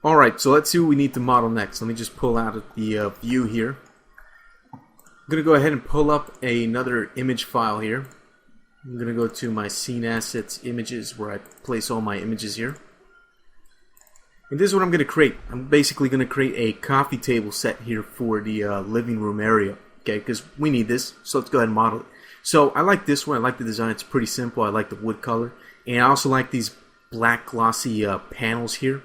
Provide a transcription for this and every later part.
Alright, so let's see what we need to model next. Let me just pull out the view here. I'm going to go ahead and pull up another image file here. I'm going to go to my Scene Assets Images where I place all my images here. And this is what I'm going to create. I'm basically going to create a coffee table set here for the living room area. Okay, because we need this. So let's go ahead and model it. So I like this one. I like the design. It's pretty simple. I like the wood color. And I also like these black glossy panels here,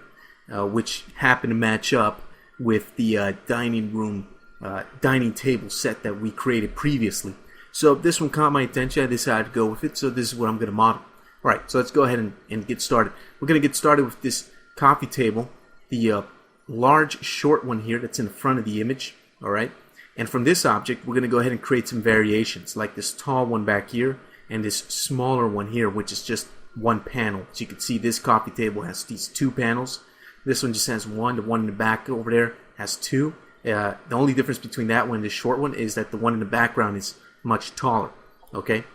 which happen to match up with the dining table set that we created previously. So this one caught my attention. I decided to go with it. So this is what I'm going to model. Alright, so let's go ahead and get started. We're going to get started with this coffee table, the large short one here that's in the front of the image. Alright, and from this object we're going to go ahead and create some variations, like this tall one back here and this smaller one here, which is just one panel. So you can see this coffee table has these two panels. This one just has one. The one in the back over there has two. The only difference between that one and the short one is that the one in the background is much taller. Okay,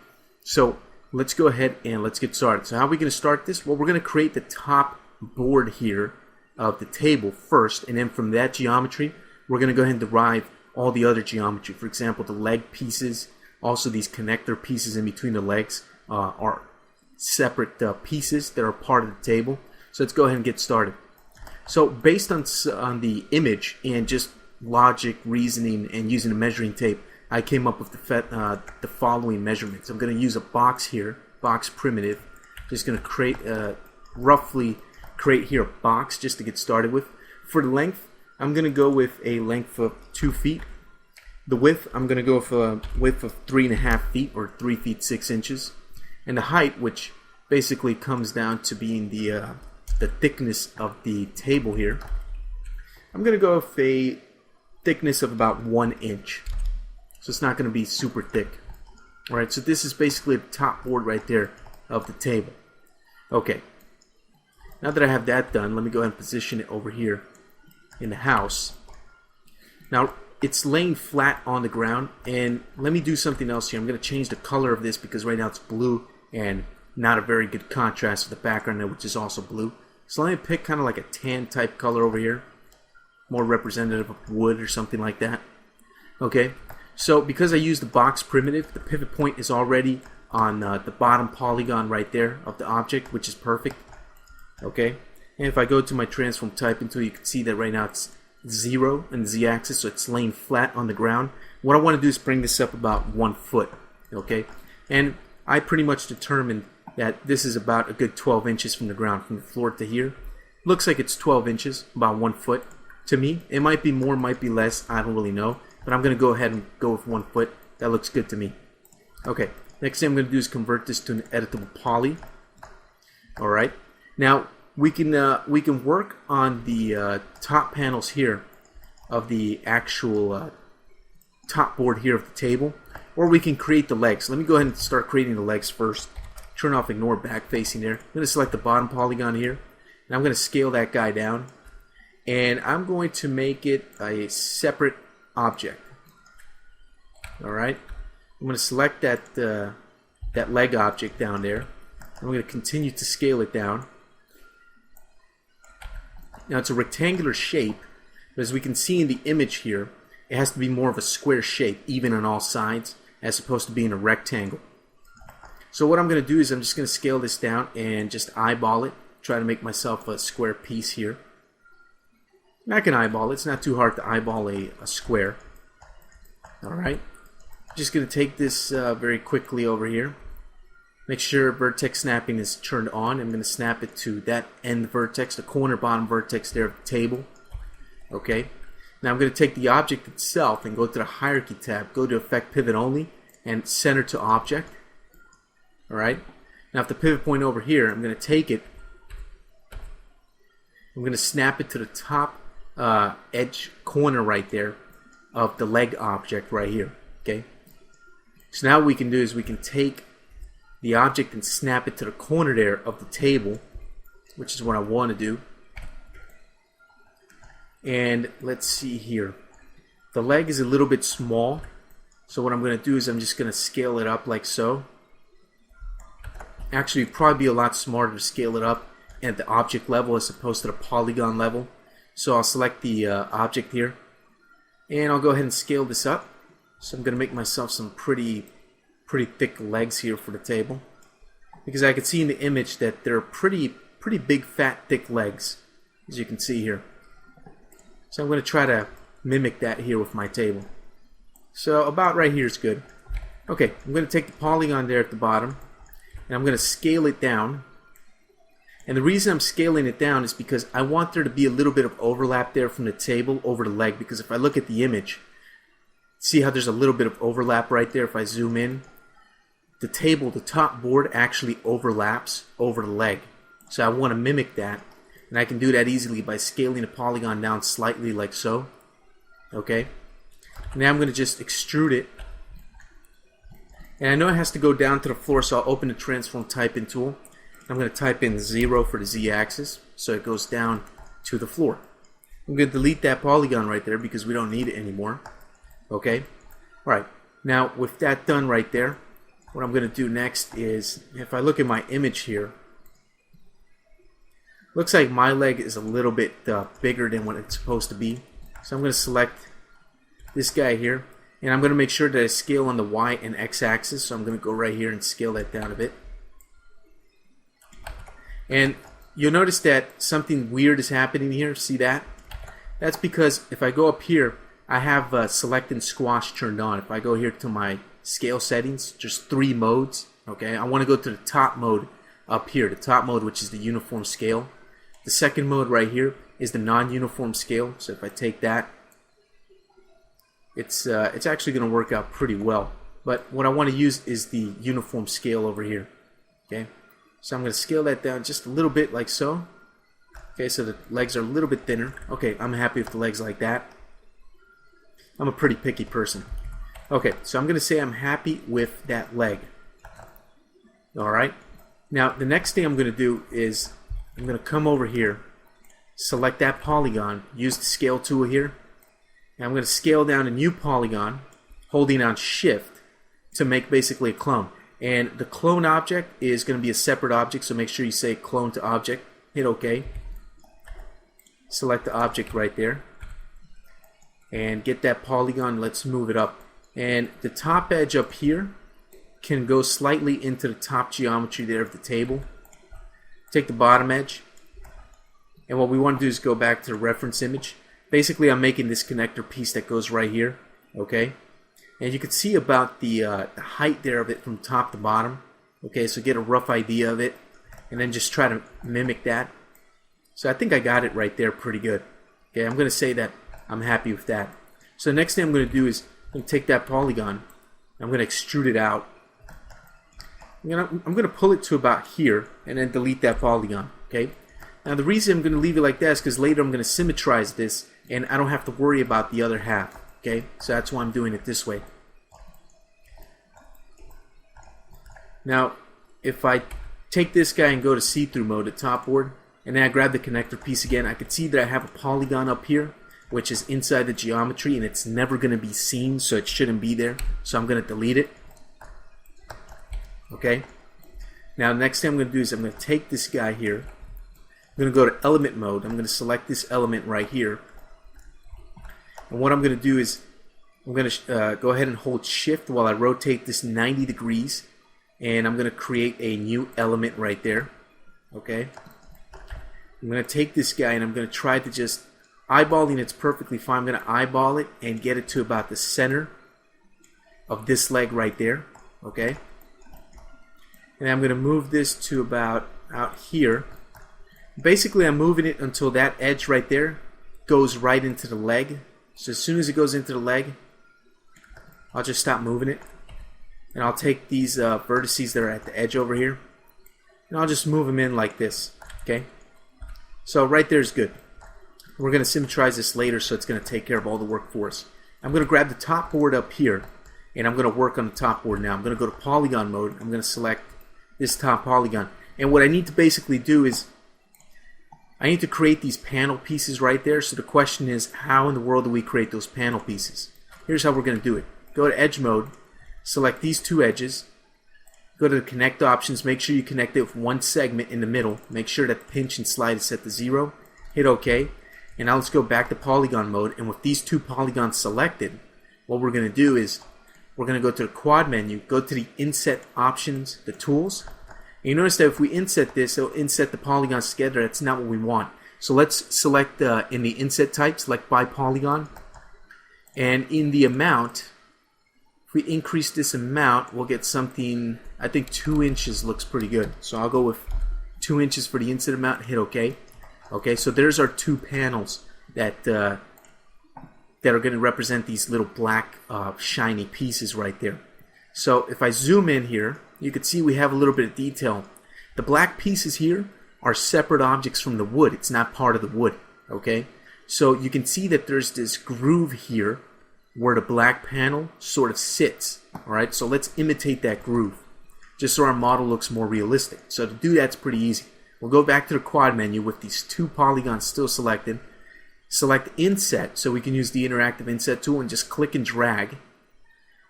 so let's go ahead and let's get started. So how are we going to start this? Well, we're going to create the top board here of the table first, and then from that geometry we're going to go ahead and derive all the other geometry. For example, the leg pieces, also these connector pieces in between the legs are separate pieces that are part of the table. So let's go ahead and get started. So based on the image and just logic, reasoning, and using a measuring tape, I came up with the following measurements. I'm going to use a box here, box primitive. Just going to create roughly create here a box just to get started with. For the length, I'm going to go with a length of 2 feet. The width, I'm going to go with a width of 3.5 feet or 3 feet 6 inches. And the height, which basically comes down to being the thickness of the table here, I'm going to go with a thickness of about 1 inch. So it's not going to be super thick. Alright, so this is basically the top board right there of the table. Okay, now that I have that done, let me go ahead and position it over here in the house. Now it's laying flat on the ground, and let me do something else here. I'm going to change the color of this because right now it's blue and not a very good contrast with the background, which is also blue. So let me pick kind of like a tan type color over here, more representative of wood or something like that. Okay, so because I used the box primitive, the pivot point is already on the bottom polygon right there of the object, which is perfect. Okay, and if I go to my transform type into it, you can see that right now it's 0 in the z-axis, so it's laying flat on the ground. What I want to do is bring this up about 1 foot. Okay, and I pretty much determined that this is about a good 12 inches from the ground, from the floor to here. Looks like it's 12 inches, about 1 foot. To me, it might be more, might be less, I don't really know. But I'm going to go ahead and go with 1 foot. That looks good to me. Okay, next thing I'm going to do is convert this to an editable poly. Alright, now we can work on the top panels here of the actual top board here of the table, or we can create the legs. Let me go ahead and start creating the legs first. Turn off ignore back facing there. I'm going to select the bottom polygon here, and I'm going to scale that guy down, and I'm going to make it a separate object. Alright, I'm going to select that leg object down there. I'm going to continue to scale it down. Now it's a rectangular shape, but as we can see in the image here, it has to be more of a square shape, even on all sides, as opposed to being a rectangle. So what I'm going to do is I'm just going to scale this down and just eyeball it, try to make myself a square piece here. And I can eyeball it. It's not too hard to eyeball a square. Alright, just going to take this very quickly over here. Make sure vertex snapping is turned on. I'm going to snap it to that end vertex, the corner bottom vertex there of the table. Okay, now I'm going to take the object itself and go to the hierarchy tab, go to effect pivot only, and center to object. Alright, now if the pivot point over here, I'm going to take it, I'm going to snap it to the top edge corner right there of the leg object right here. Okay, so now what we can do is we can take the object and snap it to the corner there of the table, which is what I want to do. And let's see here, the leg is a little bit small, so what I'm going to do is I'm just going to scale it up like so. Actually, it'd probably be a lot smarter to scale it up at the object level as opposed to the polygon level. So I'll select the object here, and I'll go ahead and scale this up. So I'm going to make myself some pretty thick legs here for the table, because I can see in the image that they're pretty big, fat, thick legs, as you can see here. So I'm going to try to mimic that here with my table. So about right here is good. Okay, I'm going to take the polygon there at the bottom, and I'm going to scale it down. And the reason I'm scaling it down is because I want there to be a little bit of overlap there from the table over the leg, because if I look at the image, see how there's a little bit of overlap right there. If I zoom in, the table, the top board actually overlaps over the leg. So I want to mimic that, and I can do that easily by scaling the polygon down slightly like so. Okay, now I'm going to just extrude it, and I know it has to go down to the floor, so I'll open the transform type in tool. I'm going to type in 0 for the z-axis, so it goes down to the floor. I'm going to delete that polygon right there because we don't need it anymore. Okay, alright, now with that done right there, what I'm going to do next is, if I look at my image here, looks like my leg is a little bit bigger than what it's supposed to be. So I'm going to select this guy here, and I'm going to make sure that I scale on the Y and X axis. So I'm going to go right here and scale that down a bit. And you'll notice that something weird is happening here. See that? That's because if I go up here, I have select and squash turned on. If I go here to my scale settings, just 3 modes. Okay, I want to go to the top mode up here, the top mode, which is the uniform scale. The second mode right here is the non-uniform scale. So if I take that, it's actually going to work out pretty well. But what I want to use is the uniform scale over here. Okay, so I'm going to scale that down just a little bit like so. Okay, so the legs are a little bit thinner. Okay, I'm happy with the legs like that. I'm a pretty picky person. Okay, so I'm going to say I'm happy with that leg. Alright, now the next thing I'm going to do is I'm going to come over here, select that polygon, use the scale tool here, and I'm going to scale down a new polygon, holding on shift to make basically a clone. And the clone object is going to be a separate object, so make sure you say clone to object. Hit OK. Select the object right there. And get that polygon. Let's move it up. And the top edge up here can go slightly into the top geometry there of the table. Take the bottom edge. And what we want to do is go back to the reference image. Basically, I'm making this connector piece that goes right here. Okay. And you can see about the height there of it from top to bottom. Okay, so get a rough idea of it, and then just try to mimic that. So I think I got it right there pretty good. Okay, I'm going to say that I'm happy with that. So the next thing I'm going to do is I'm going to take that polygon, I'm going to extrude it out. I'm going to pull it to about here, and then delete that polygon. Okay. Now the reason I'm going to leave it like that is because later I'm going to symmetrize this, and I don't have to worry about the other half. Okay, so that's why I'm doing it this way. Now, if I take this guy and go to see-through mode at top board, and then I grab the connector piece again, I can see that I have a polygon up here, which is inside the geometry, and it's never going to be seen, so it shouldn't be there. So I'm going to delete it. Okay. Now, the next thing I'm going to do is I'm going to take this guy here. I'm going to go to element mode. I'm going to select this element right here. And what I'm going to do is I'm going to go ahead and hold shift while I rotate this 90 degrees, and I'm going to create a new element right there. Okay. I'm going to take this guy and I'm going to try to just eyeballing it's perfectly fine. I'm going to eyeball it and get it to about the center of this leg right there. Okay. And I'm going to move this to about out here. Basically, I'm moving it until that edge right there goes right into the leg. So as soon as it goes into the leg, I'll just stop moving it. And I'll take these vertices that are at the edge over here, and I'll just move them in like this. Okay? So right there is good. We're going to symmetrize this later, so it's going to take care of all the work for us. I'm going to grab the top board up here, and I'm going to work on the top board now. I'm going to go to polygon mode. I'm going to select this top polygon. And what I need to basically do is I need to create these panel pieces right there. So the question is, how in the world do we create those panel pieces? Here's how we're going to do it. Go to edge mode, select these two edges, go to the connect options, make sure you connect it with one segment in the middle, make sure that the pinch and slide is set to 0, hit OK, And now let's go back to polygon mode, and with these two polygons selected, what we're going to do is we're going to go to the quad menu, go to the inset options, the tools. And you notice that if we inset this, it'll inset the polygons together. That's not what we want. So let's select in the inset type, select by polygon. And in the amount, if we increase this amount, we'll get something, I think 2 inches looks pretty good. So I'll go with 2 inches for the inset amount, hit OK. Okay, so there's our two panels that are going to represent these little black shiny pieces right there. So if I zoom in here, you can see we have a little bit of detail. The black pieces here are separate objects from the wood. It's not part of the wood. Okay, so you can see that there's this groove here where the black panel sort of sits. Alright, so let's imitate that groove just so our model looks more realistic. So to do that's pretty easy. We'll go back to the quad menu with these two polygons still selected. Select Inset so we can use the interactive inset tool and just click and drag.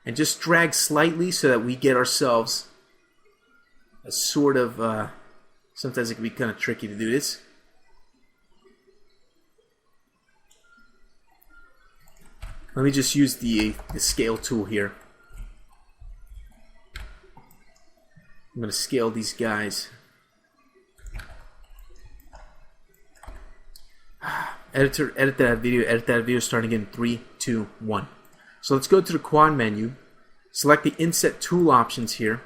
And just drag slightly so that we get ourselves a sort of, sometimes it can be kind of tricky to do this. Let me just use the scale tool here. I'm going to scale these guys. Editor, edit that video starting in 3, 2, 1. So let's go to the quad menu, select the inset tool options here,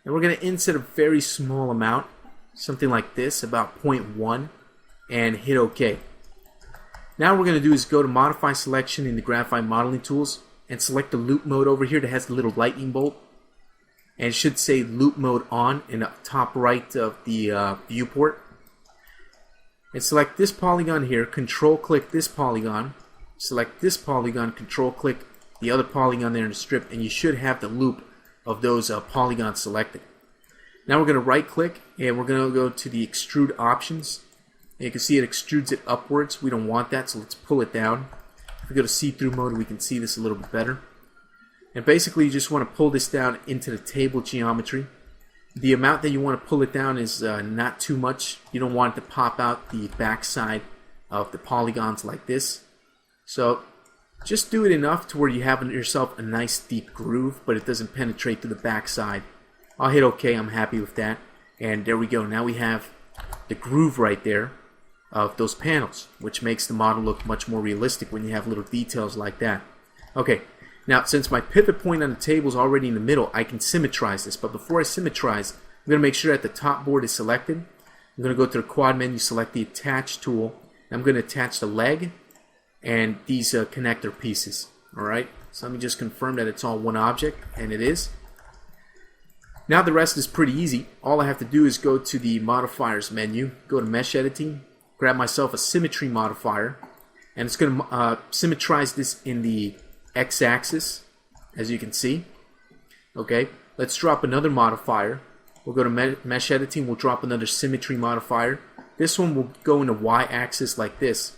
and we're going to inset a very small amount, something like this, about 0.1, and hit OK. Now what we're going to do is go to modify selection in the Graphite modeling tools and select the loop mode over here that has the little lightning bolt, and it should say loop mode on in the top right of the viewport. And select this polygon here, control click this polygon, select this polygon, control click the other polygon there in the strip, and you should have the loop of those polygons selected. Now we're going to right click and we're going to go to the extrude options. And you can see it extrudes it upwards. We don't want that, so let's pull it down. If we go to see-through mode, we can see this a little bit better. And basically you just want to pull this down into the table geometry. The amount that you want to pull it down is not too much. You don't want it to pop out the back side of the polygons like this. So just do it enough to where you have yourself a nice deep groove, but it doesn't penetrate to the back side. I'll hit OK. I'm happy with that. And there we go. Now we have the groove right there of those panels, which makes the model look much more realistic when you have little details like that. Okay. Now, since my pivot point on the table is already in the middle, I can symmetrize this. But before I symmetrize, I'm going to make sure that the top board is selected. I'm going to go to the quad menu, select the attach tool. And I'm going to attach the leg and these connector pieces. Alright, so let me just confirm that it's all one object, and it is. Now the rest is pretty easy. All I have to do is go to the modifiers menu, go to mesh editing, grab myself a symmetry modifier, and it's going to symmetrize this in the x-axis, as you can see. Okay, let's drop another modifier. We'll go to mesh editing, we'll drop another symmetry modifier. This one will go in the y-axis like this.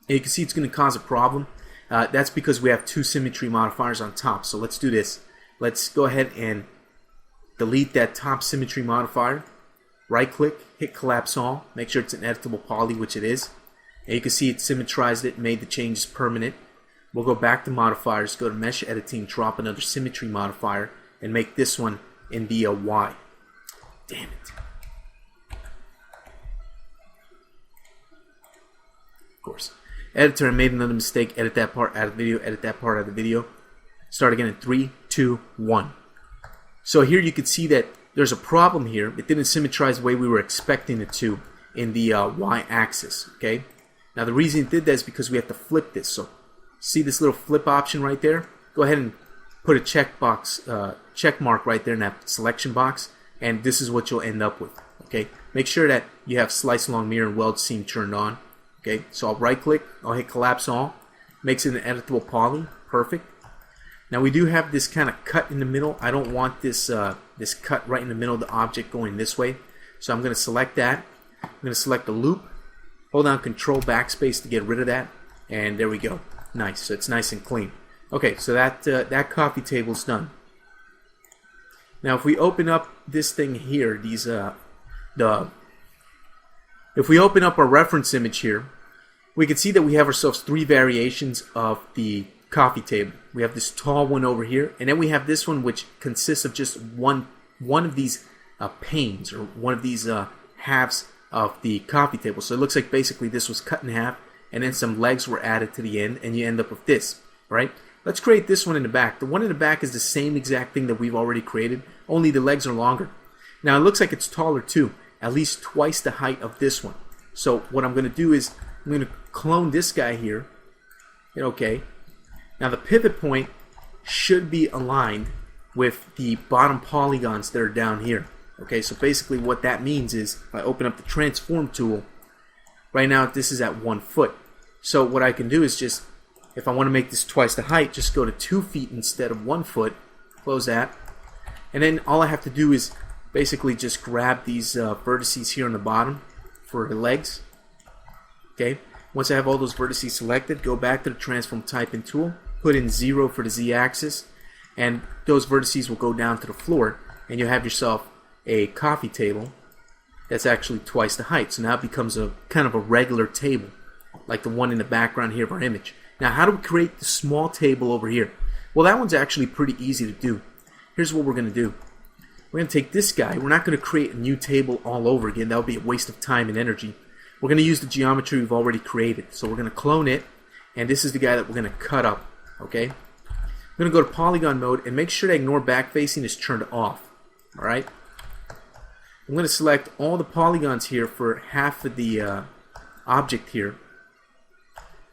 And you can see it's going to cause a problem. That's because we have two symmetry modifiers on top. So let's do this. Let's go ahead and delete that top symmetry modifier. Right click, hit collapse all. Make sure it's an editable poly, which it is. And you can see it symmetrized it, made the changes permanent. We'll go back to modifiers, go to mesh editing, drop another symmetry modifier, and make this one in the Y. Damn it. Of course. Editor, I made another mistake. Edit that part out of the video. Edit that part out of the video. Start again in 3, 2, 1. So here you can see that there's a problem here. It didn't symmetrize the way we were expecting it to in the Y-axis. Okay. Now the reason it did that is because we have to flip this. So see this little flip option right there? Go ahead and put a check mark right there in that selection box, and this is what you'll end up with. Okay. Make sure that you have slice along mirror and weld seam turned on. Okay. So I'll right click. I'll hit collapse all. Makes it an editable poly. Perfect. Now we do have this kind of cut in the middle. I don't want this this cut right in the middle of the object going this way. So I'm going to select that. I'm going to select the loop. Hold down Control Backspace to get rid of that. And there we go. Nice. So it's nice and clean. Okay, so that coffee table is done. Now if we open up this thing here, if we open up our reference image here, we can see that we have ourselves 3 variations of the coffee table. We have this tall one over here, and then we have this one which consists of just one of these panes, or one of these halves of the coffee table. So it looks like basically this was cut in half, and then some legs were added to the end, and you end up with this, right? Let's create this one in the back. The one in the back is the same exact thing that we've already created, only the legs are longer. Now it looks like it's taller too, at least twice the height of this one. So what I'm going to do is I'm going to clone this guy here. Hit OK. Now the pivot point should be aligned with the bottom polygons that are down here. Okay, so basically what that means is if I open up the transform tool, right now this is at 1 foot. So what I can do is just, if I want to make this twice the height, just go to 2 feet instead of 1 foot. Close that. And then all I have to do is basically just grab these vertices here on the bottom for the legs. Okay. Once I have all those vertices selected, go back to the transform type in tool, put in 0 for the z-axis, and those vertices will go down to the floor, and you'll have yourself a coffee table that's actually twice the height. So now it becomes a kind of a regular table, like the one in the background here of our image. Now how do we create the small table over here? Well, that one's actually pretty easy to do. Here's what we're going to do. We're going to take this guy. We're not going to create a new table all over again. That would be a waste of time and energy. We're going to use the geometry we've already created. So we're going to clone it, and this is the guy that we're going to cut up. Okay? I'm going to go to polygon mode and make sure that ignore backfacing is turned off. Alright? I'm going to select all the polygons here for half of the object here.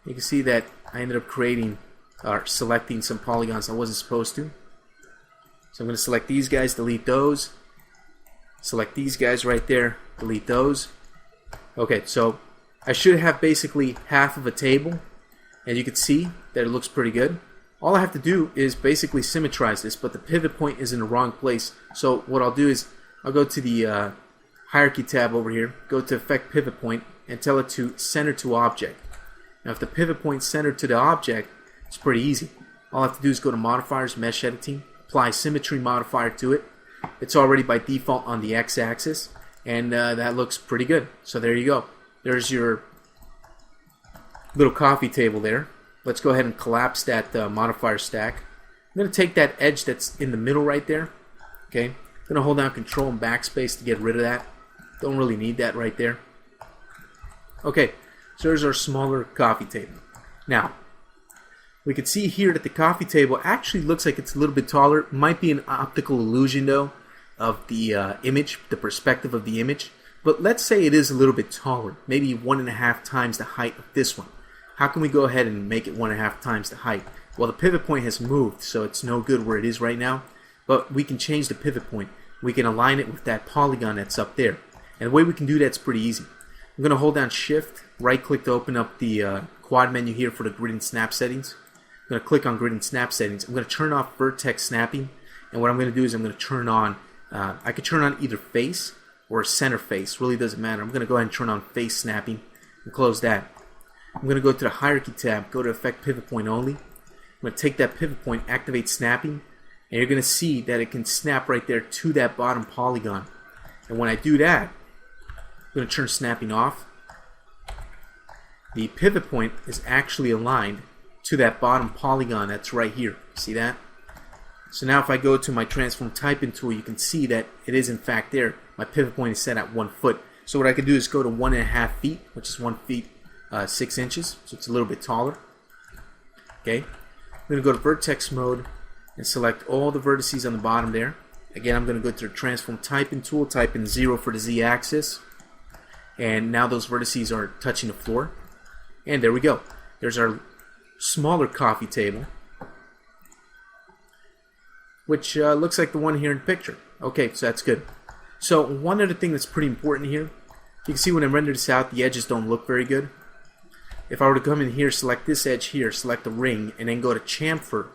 You can see that I ended up creating or selecting some polygons I wasn't supposed to. So I'm going to select these guys, delete those. Select these guys right there, delete those. Okay, so I should have basically half of a table, and you can see that it looks pretty good. All I have to do is basically symmetrize this, but the pivot point is in the wrong place. So what I'll do is I'll go to the hierarchy tab over here, go to effect pivot point, and tell it to center to object. Now if the pivot point's centered to the object, it's pretty easy. All I have to do is go to modifiers, mesh editing, apply symmetry modifier to it. It's already by default on the x-axis, and that looks pretty good. So there you go. There's your little coffee table there. Let's go ahead and collapse that modifier stack. I'm going to take that edge that's in the middle right there. Okay, I'm going to hold down Control and Backspace to get rid of that. Don't really need that right there. Okay, so there's our smaller coffee table. Now, we can see here that the coffee table actually looks like it's a little bit taller. It might be an optical illusion though of the image, the perspective of the image. But let's say it is a little bit taller, maybe 1.5 times the height of this one. How can we go ahead and make it 1.5 times the height? Well, the pivot point has moved, so it's no good where it is right now. But we can change the pivot point. We can align it with that polygon that's up there. And the way we can do that's pretty easy. I'm going to hold down Shift, right-click to open up the quad menu here for the grid and snap settings. I'm going to click on grid and snap settings. I'm going to turn off vertex snapping. And what I'm going to do is I'm going to turn on, I could turn on either face or center face. Really doesn't matter. I'm going to go ahead and turn on face snapping and close that. I'm going to go to the hierarchy tab, go to effect pivot point only. I'm going to take that pivot point, activate snapping, and you're going to see that it can snap right there to that bottom polygon. And when I do that, I'm going to turn snapping off. The pivot point is actually aligned to that bottom polygon that's right here. See that? So now if I go to my transform typing tool, you can see that it is in fact there. My pivot point is set at 1 foot. So what I can do is go to 1.5 feet, which is 1 feet 6 inches, so it's a little bit taller. Okay, I'm going to go to vertex mode and select all the vertices on the bottom there. Again, I'm going to go to the transform typing tool, type in 0 for the z-axis, and now those vertices are touching the floor. And there we go. There's our smaller coffee table, which looks like the one here in the picture. Okay, so that's good. So one other thing that's pretty important here, you can see when I render this out, the edges don't look very good. If I were to come in here, select this edge here, select the ring, and then go to chamfer,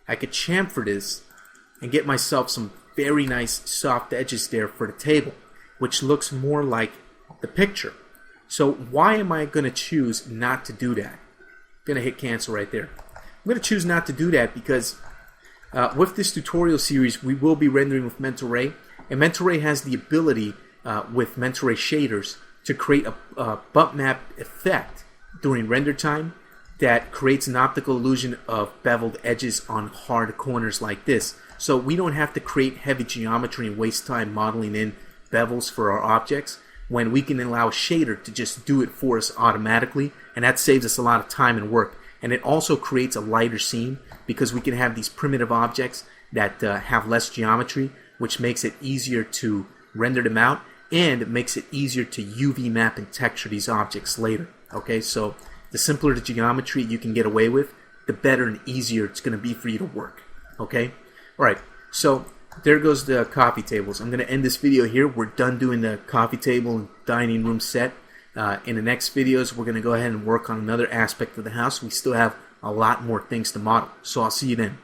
I could chamfer this and get myself some very nice soft edges there for the table, which looks more like the picture. So why am I going to choose not to do that? I'm going to hit cancel right there. I'm going to choose not to do that because with this tutorial series, we will be rendering with Mental Ray, and Mental Ray has the ability with Mental Ray shaders to create a bump map effect during render time that creates an optical illusion of beveled edges on hard corners like this. So we don't have to create heavy geometry and waste time modeling in bevels for our objects when we can allow a shader to just do it for us automatically, and that saves us a lot of time and work. And it also creates a lighter scene because we can have these primitive objects that have less geometry, which makes it easier to render them out, and it makes it easier to UV map and texture these objects later. Okay, so the simpler the geometry you can get away with, the better and easier it's going to be for you to work. Okay, alright, so there goes the coffee tables. I'm going to end this video here. We're done doing the coffee table and dining room set. In the next videos, we're going to go ahead and work on another aspect of the house. We still have a lot more things to model, so I'll see you then.